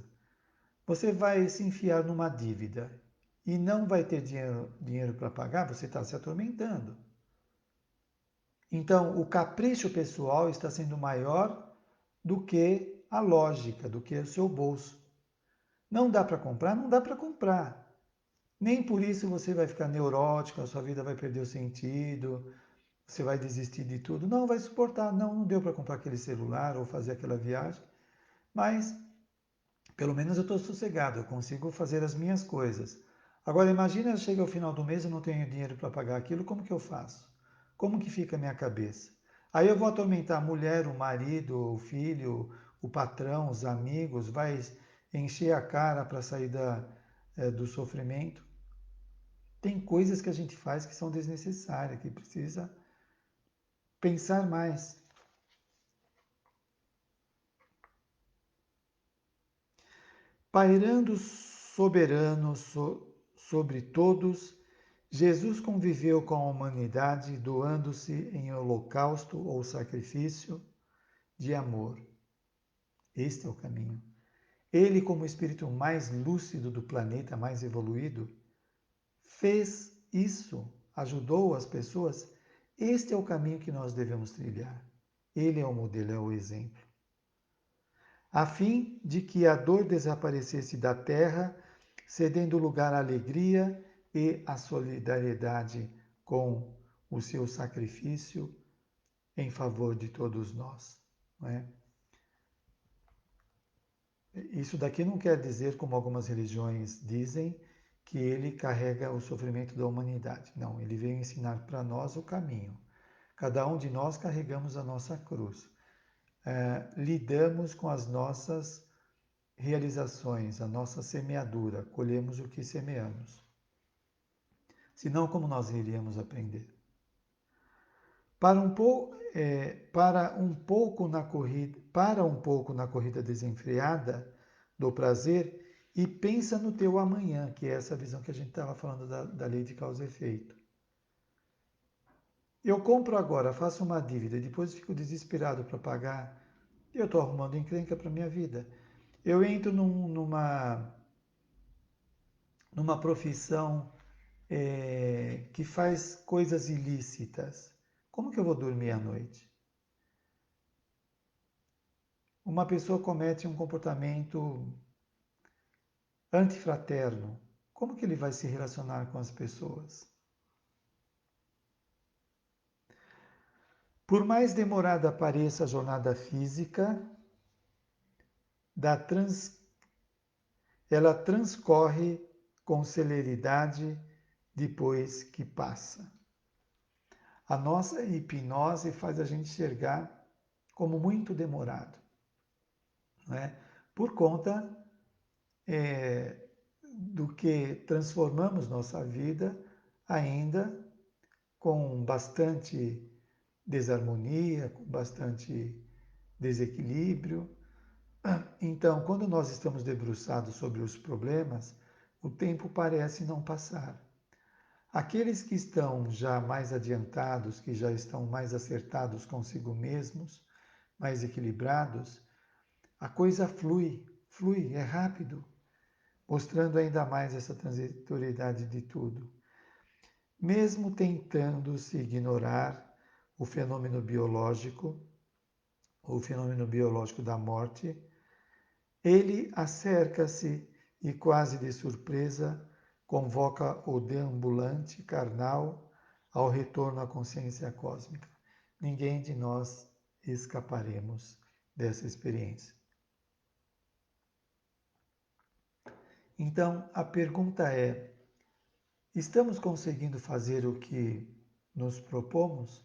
Você vai se enfiar numa dívida e não vai ter dinheiro para pagar, você está se atormentando. Então, o capricho pessoal está sendo maior do que a lógica, do que o seu bolso. Não dá para comprar? Não dá para comprar. Nem por isso você vai ficar neurótico, a sua vida vai perder o sentido, você vai desistir de tudo. Não, vai suportar. Não, não deu para comprar aquele celular ou fazer aquela viagem, mas pelo menos eu estou sossegado, eu consigo fazer as minhas coisas. Agora imagina, chega ao final do mês e eu não tenho dinheiro para pagar aquilo, como que eu faço? Como que fica a minha cabeça? Aí eu vou atormentar a mulher, o marido, o filho, o patrão, os amigos, vai encher a cara para sair do sofrimento. Tem coisas que a gente faz que são desnecessárias, que precisa pensar mais. Pairando soberano sobre todos, Jesus conviveu com a humanidade, doando-se em holocausto ou sacrifício de amor. Este é o caminho. Ele, como o espírito mais lúcido do planeta, mais evoluído, fez isso, ajudou as pessoas. Este é o caminho que nós devemos trilhar. Ele é o modelo, é o exemplo. A fim de que a dor desaparecesse da terra, cedendo lugar à alegria e à solidariedade com o seu sacrifício em favor de todos nós. Não é? Isso daqui não quer dizer, como algumas religiões dizem, que ele carrega o sofrimento da humanidade. Não, ele veio ensinar para nós o caminho. Cada um de nós carregamos a nossa cruz. Lidamos com as nossas realizações, a nossa semeadura, colhemos o que semeamos. Senão, como nós iríamos aprender? Para um pouco na corrida desenfreada do prazer e pensa no teu amanhã, que é essa visão que a gente estava falando da lei de causa e efeito. Eu compro agora, faço uma dívida, depois fico desesperado para pagar, eu estou arrumando encrenca para a minha vida. Eu entro numa profissão que faz coisas ilícitas. Como que eu vou dormir à noite? Uma pessoa comete um comportamento antifraterno. Como que ele vai se relacionar com as pessoas? Por mais demorada pareça a jornada física, ela transcorre com celeridade depois que passa. A nossa hipnose faz a gente enxergar como muito demorado, não é? Por conta do que transformamos nossa vida ainda com bastante desarmonia, com bastante desequilíbrio. Então, quando nós estamos debruçados sobre os problemas, o tempo parece não passar. Aqueles que estão já mais adiantados, que já estão mais acertados consigo mesmos, mais equilibrados, a coisa flui, é rápido, mostrando ainda mais essa transitoriedade de tudo. Mesmo tentando se ignorar o fenômeno biológico da morte, ele acerca-se e, quase de surpresa, convoca o deambulante carnal ao retorno à consciência cósmica. Ninguém de nós escaparemos dessa experiência. Então, a pergunta é: estamos conseguindo fazer o que nos propomos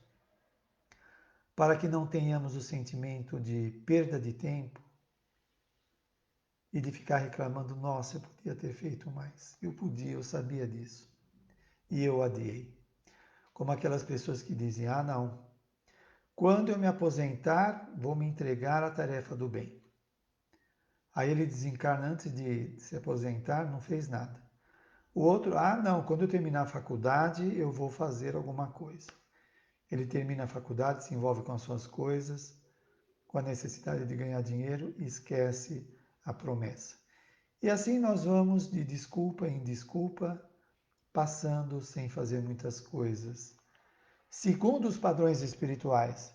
para que não tenhamos o sentimento de perda de tempo e de ficar reclamando, nossa, eu podia ter feito mais, eu sabia disso e eu adiei. Como aquelas pessoas que dizem, não, quando eu me aposentar, vou me entregar à tarefa do bem. Aí ele desencarna antes de se aposentar, não fez nada. O outro, não, quando eu terminar a faculdade, eu vou fazer alguma coisa. Ele termina a faculdade, se envolve com as suas coisas, com a necessidade de ganhar dinheiro e esquece a promessa. E assim nós vamos de desculpa em desculpa, passando sem fazer muitas coisas, segundo os padrões espirituais.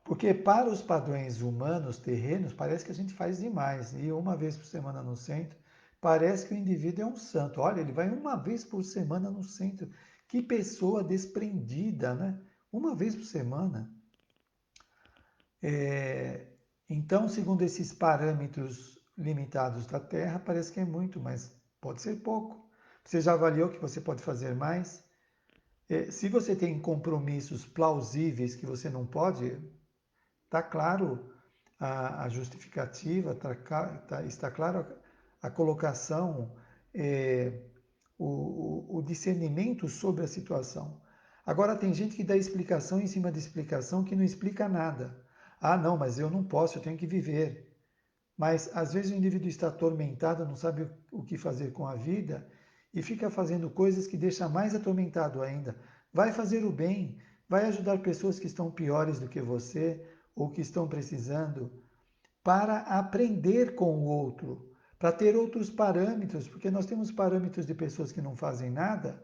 Porque para os padrões humanos, terrenos, parece que a gente faz demais. E uma vez por semana no centro, parece que o indivíduo é um santo. Olha, ele vai uma vez por semana no centro. Que pessoa desprendida, né? Uma vez por semana. Então, segundo esses parâmetros limitados da Terra, parece que é muito, mas pode ser pouco. Você já avaliou que você pode fazer mais? Se você tem compromissos plausíveis que você não pode, está claro a justificativa, está claro a colocação, o discernimento sobre a situação. Agora, tem gente que dá explicação em cima de explicação que não explica nada. Não, mas eu não posso, eu tenho que viver. Mas, às vezes, o indivíduo está atormentado, não sabe o que fazer com a vida e fica fazendo coisas que deixam mais atormentado ainda. Vai fazer o bem, vai ajudar pessoas que estão piores do que você ou que estão precisando, para aprender com o outro, para ter outros parâmetros, porque nós temos parâmetros de pessoas que não fazem nada,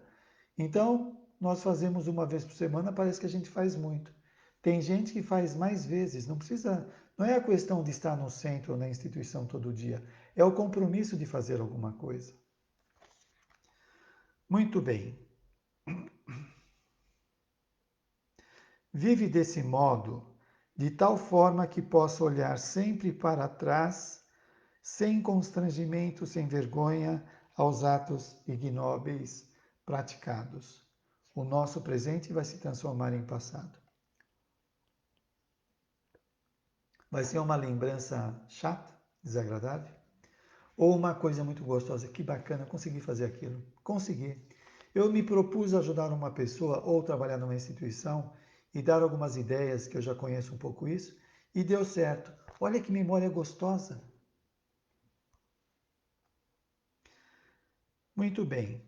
então nós fazemos uma vez por semana, parece que a gente faz muito. Tem gente que faz mais vezes, não precisa, não é a questão de estar no centro ou na instituição todo dia, é o compromisso de fazer alguma coisa. Muito bem. Vive desse modo, de tal forma que possa olhar sempre para trás, sem constrangimento, sem vergonha, aos atos ignóbeis praticados. O nosso presente vai se transformar em passado. Vai ser uma lembrança chata, desagradável, ou uma coisa muito gostosa, que bacana, consegui fazer aquilo. Consegui. Eu me propus ajudar uma pessoa ou trabalhar numa instituição e dar algumas ideias, que eu já conheço um pouco isso, e deu certo. Olha que memória gostosa. Muito bem.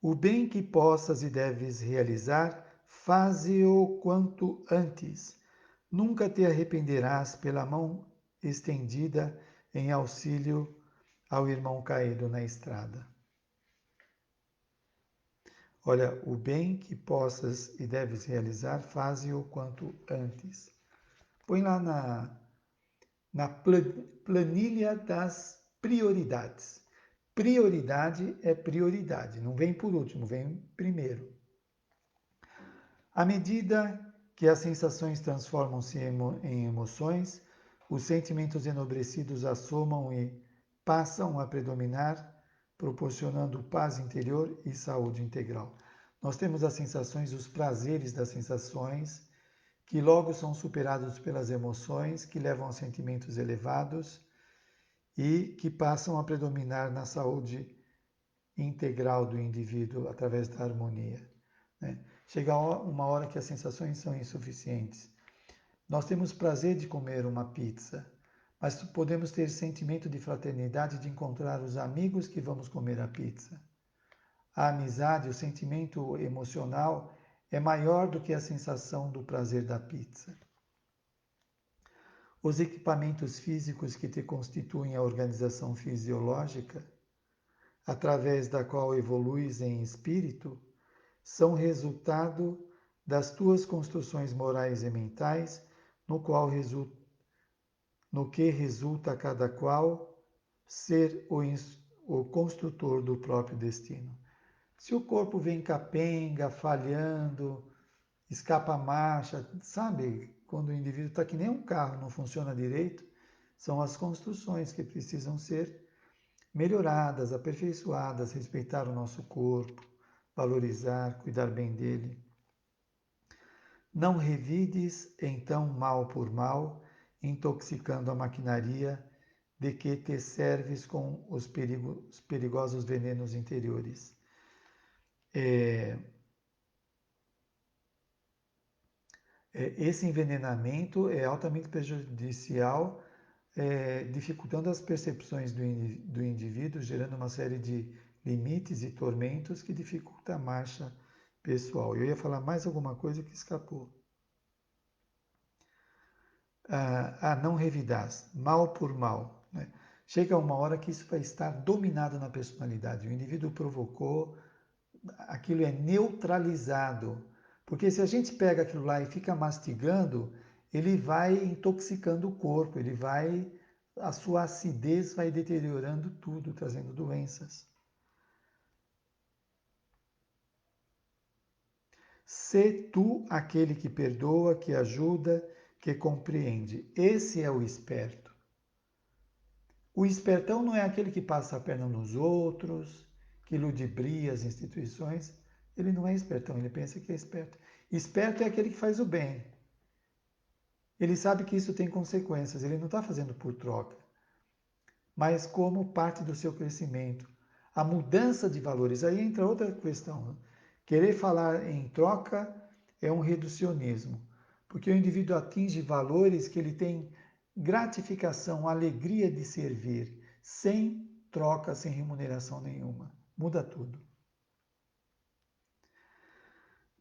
O bem que possas e deves realizar, faze-o quanto antes. Nunca te arrependerás pela mão estendida em auxílio ao irmão caído na estrada. Olha, o bem que possas e deves realizar, faze-o quanto antes. Põe lá na planilha das prioridades. Prioridade é prioridade, não vem por último, vem primeiro. À medida que as sensações transformam-se em emoções, os sentimentos enobrecidos assomam e passam a predominar, proporcionando paz interior e saúde integral. Nós temos as sensações, os prazeres das sensações, que logo são superados pelas emoções, que levam a sentimentos elevados e que passam a predominar na saúde integral do indivíduo através da harmonia. Né? Chega uma hora que as sensações são insuficientes. Nós temos prazer de comer uma pizza, mas podemos ter sentimento de fraternidade de encontrar os amigos que vamos comer a pizza. A amizade, o sentimento emocional é maior do que a sensação do prazer da pizza. Os equipamentos físicos que te constituem a organização fisiológica, através da qual evoluis em espírito, são resultado das tuas construções morais e mentais, no que resulta cada qual ser o construtor do próprio destino. Se o corpo vem capenga, falhando, escapa a marcha, sabe? Quando o indivíduo está que nem um carro, não funciona direito, são as construções que precisam ser melhoradas, aperfeiçoadas, respeitar o nosso corpo, valorizar, cuidar bem dele. Não revides, então, mal por mal, intoxicando a maquinaria de que te serves com os perigosos venenos interiores. Esse envenenamento é altamente prejudicial, dificultando as percepções do indivíduo, gerando uma série de limites e tormentos que dificulta a marcha pessoal. Eu ia falar mais alguma coisa que escapou. Não revidás, mal por mal. Né? Chega uma hora que isso vai estar dominado na personalidade. O indivíduo provocou, aquilo é neutralizado. Porque se a gente pega aquilo lá e fica mastigando, ele vai intoxicando o corpo, a sua acidez vai deteriorando tudo, trazendo doenças. Sê tu aquele que perdoa, que ajuda, que compreende. Esse é o esperto. O espertão não é aquele que passa a perna nos outros, que ludibria as instituições. Ele não é espertão, ele pensa que é esperto. Esperto é aquele que faz o bem. Ele sabe que isso tem consequências, ele não está fazendo por troca, mas como parte do seu crescimento. A mudança de valores, aí entra outra questão. Né? Querer falar em troca é um reducionismo, porque o indivíduo atinge valores que ele tem gratificação, alegria de servir, sem troca, sem remuneração nenhuma. Muda tudo.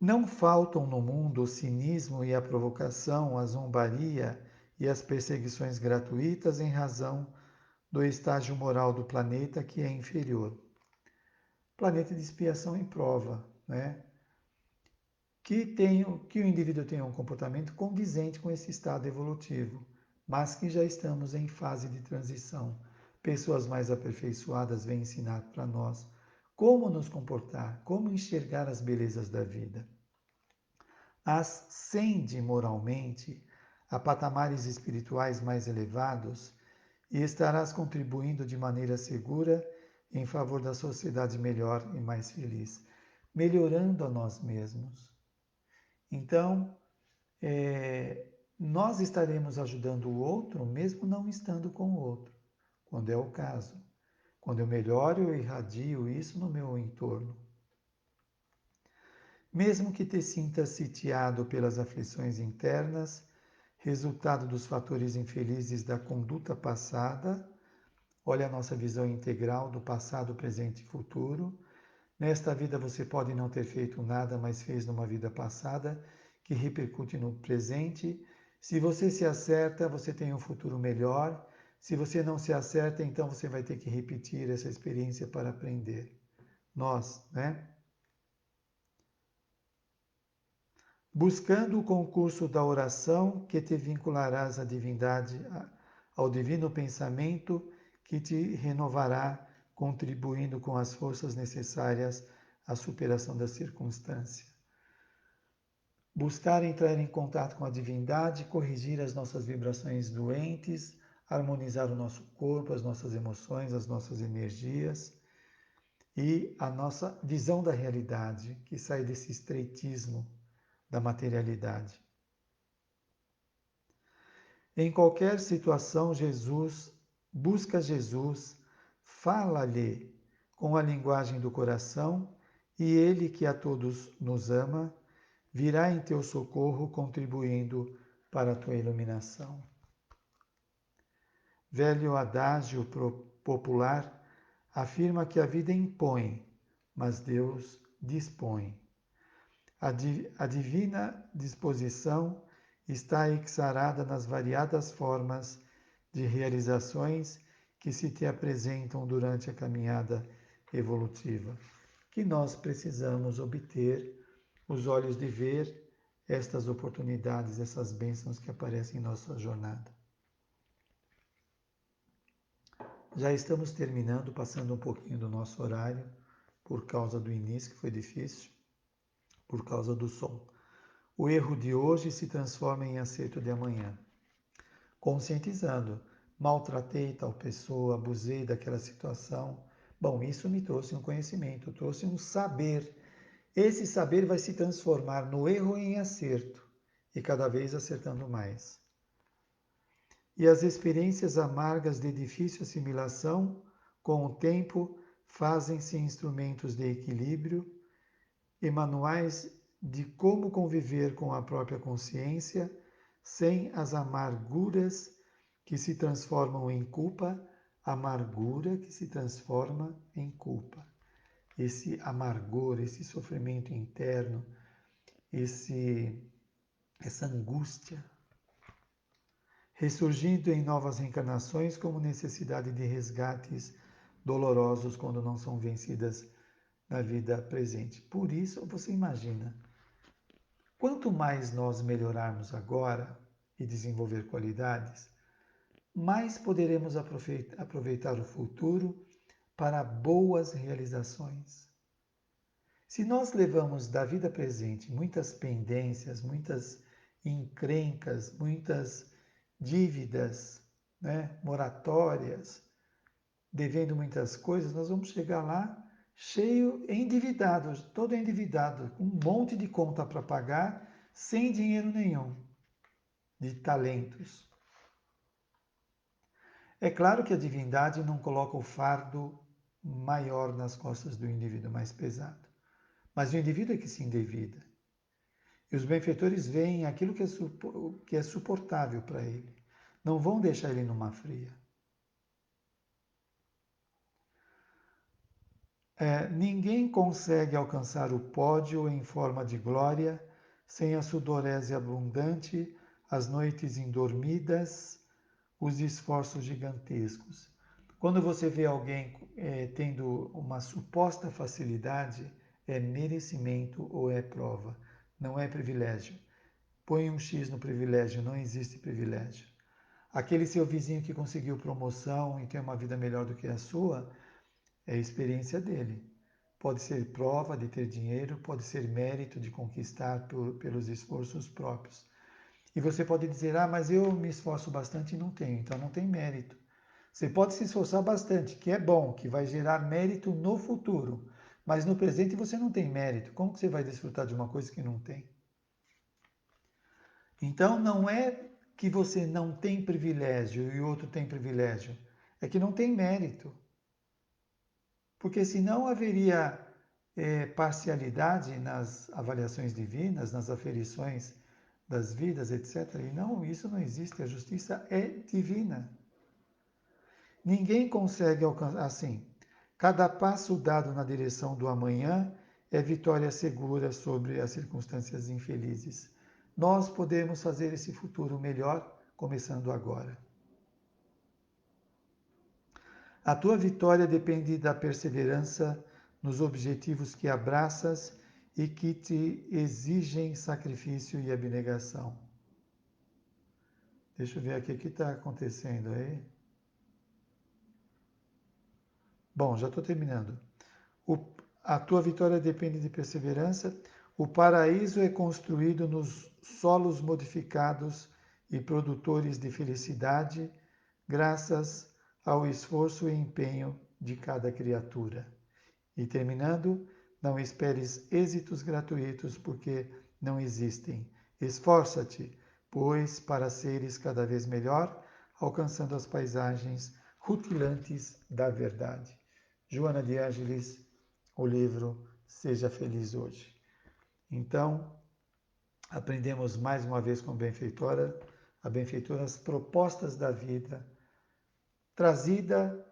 Não faltam no mundo o cinismo e a provocação, a zombaria e as perseguições gratuitas em razão do estágio moral do planeta que é inferior. Planeta de expiação e prova, né? Que o indivíduo tenha um comportamento condizente com esse estado evolutivo, mas que já estamos em fase de transição. Pessoas mais aperfeiçoadas vêm ensinar para nós como nos comportar, como enxergar as belezas da vida. Ascende moralmente a patamares espirituais mais elevados e estarás contribuindo de maneira segura em favor da sociedade melhor e mais feliz, melhorando a nós mesmos. Então, nós estaremos ajudando o outro, mesmo não estando com o outro, quando é o caso. Quando eu melhoro, eu irradio isso no meu entorno. Mesmo que te sintas sitiado pelas aflições internas, resultado dos fatores infelizes da conduta passada, olha a nossa visão integral do passado, presente e futuro. Nesta vida você pode não ter feito nada, mas fez numa vida passada, que repercute no presente. Se você se acerta, você tem um futuro melhor. Se você não se acerta, então você vai ter que repetir essa experiência para aprender. Nós, né? Buscando o concurso da oração que te vincularás à divindade, ao divino pensamento que te renovará, contribuindo com as forças necessárias à superação da circunstância. Buscar entrar em contato com a divindade, corrigir as nossas vibrações doentes, harmonizar o nosso corpo, as nossas emoções, as nossas energias e a nossa visão da realidade, que sai desse estreitismo da materialidade. Em qualquer situação, busca Jesus, fala-lhe com a linguagem do coração, e ele que a todos nos ama, virá em teu socorro, contribuindo para a tua iluminação. Velho adágio popular afirma que a vida impõe, mas Deus dispõe. A divina disposição está exarada nas variadas formas de realizações que se te apresentam durante a caminhada evolutiva, que nós precisamos obter os olhos de ver estas oportunidades, essas bênçãos que aparecem em nossa jornada. Já estamos terminando, passando um pouquinho do nosso horário, por causa do início, que foi difícil, por causa do som. O erro de hoje se transforma em acerto de amanhã. Conscientizando, maltratei tal pessoa, abusei daquela situação. Bom, isso me trouxe um conhecimento, trouxe um saber. Esse saber vai se transformar no erro em acerto e cada vez acertando mais. E as experiências amargas de difícil assimilação, com o tempo, fazem-se instrumentos de equilíbrio e manuais de como conviver com a própria consciência sem as amarguras que se transformam em culpa, amargura que se transforma em culpa. Esse amargor, esse sofrimento interno, essa angústia, ressurgindo em novas reencarnações como necessidade de resgates dolorosos quando não são vencidas na vida presente. Por isso, você imagina, quanto mais nós melhorarmos agora e desenvolver qualidades, mais poderemos aproveitar o futuro para boas realizações. Se nós levamos da vida presente muitas pendências, muitas encrencas, muitas dívidas, né, moratórias, devendo muitas coisas, nós vamos chegar lá cheio, endividado, todo endividado, com um monte de conta para pagar, sem dinheiro nenhum, de talentos. É claro que a divindade não coloca o fardo maior nas costas do indivíduo mais pesado, mas o indivíduo é que se endivida. E os benfeitores veem aquilo que é suportável para ele. Não vão deixar ele numa fria. Ninguém consegue alcançar o pódio em forma de glória sem a sudorese abundante, as noites indormidas, os esforços gigantescos. Quando você vê alguém tendo uma suposta facilidade, é merecimento ou é prova, não é privilégio. Põe um X no privilégio, não existe privilégio. Aquele seu vizinho que conseguiu promoção e tem uma vida melhor do que a sua, é a experiência dele. Pode ser prova de ter dinheiro, pode ser mérito de conquistar pelos esforços próprios. E você pode dizer, mas eu me esforço bastante e não tenho, então não tem mérito. Você pode se esforçar bastante, que é bom, que vai gerar mérito no futuro. Mas no presente você não tem mérito. Como que você vai desfrutar de uma coisa que não tem? Então não é que você não tem privilégio e o outro tem privilégio. É que não tem mérito. Porque senão haveria parcialidade nas avaliações divinas, nas aferições das vidas, etc. E não, isso não existe. A justiça é divina. Ninguém consegue alcançar assim. Cada passo dado na direção do amanhã é vitória segura sobre as circunstâncias infelizes. Nós podemos fazer esse futuro melhor começando agora. A tua vitória depende da perseverança nos objetivos que abraças e que te exigem sacrifício e abnegação. Deixa eu ver aqui o que está acontecendo aí. Bom, já estou terminando. A tua vitória depende de perseverança. O paraíso é construído nos solos modificados e produtores de felicidade, graças ao esforço e empenho de cada criatura. E terminando, não esperes êxitos gratuitos, porque não existem. Esforça-te, pois, para seres cada vez melhor, alcançando as paisagens rutilantes da verdade. Joana de Ângeles, o livro Seja Feliz Hoje. Então, aprendemos mais uma vez com a benfeitora, as propostas da vida, trazida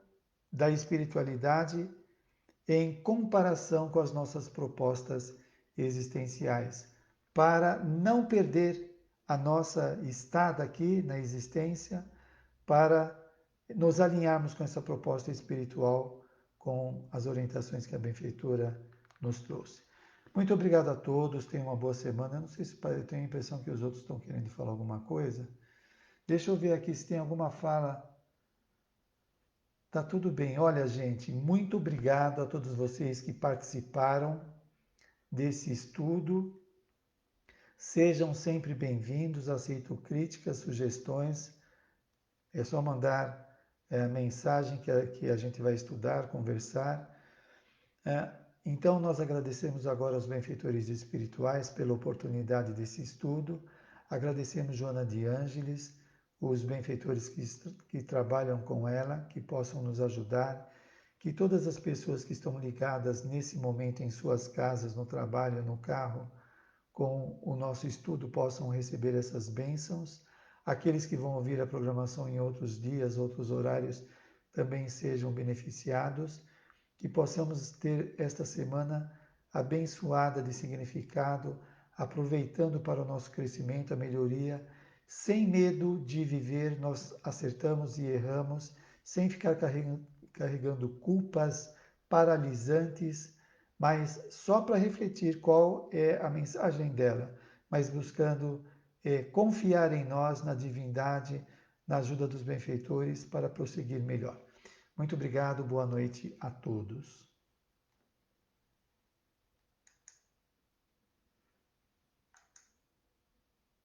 da espiritualidade em comparação com as nossas propostas existenciais, para não perder a nossa estada aqui na existência, para nos alinharmos com essa proposta espiritual, com as orientações que a benfeitora nos trouxe. Muito obrigado a todos, tenham uma boa semana. Eu não sei se eu tenho a impressão que os outros estão querendo falar alguma coisa. Deixa eu ver aqui se tem alguma fala. Tá tudo bem. Olha, gente, muito obrigado a todos vocês que participaram desse estudo. Sejam sempre bem-vindos, aceito críticas, sugestões. É só mandar a mensagem que a gente vai estudar, conversar. Então, nós agradecemos agora aos benfeitores espirituais pela oportunidade desse estudo. Agradecemos Joana de Ângeles, os benfeitores que trabalham com ela, que possam nos ajudar, que todas as pessoas que estão ligadas nesse momento em suas casas, no trabalho, no carro, com o nosso estudo, possam receber essas bênçãos. Aqueles que vão ouvir a programação em outros dias, outros horários, também sejam beneficiados. Que possamos ter esta semana abençoada de significado, aproveitando para o nosso crescimento, a melhoria, sem medo de viver, nós acertamos e erramos, sem ficar carregando culpas paralisantes, mas só para refletir qual é a mensagem dela, mas buscando confiar em nós, na divindade, na ajuda dos benfeitores para prosseguir melhor. Muito obrigado, boa noite a todos.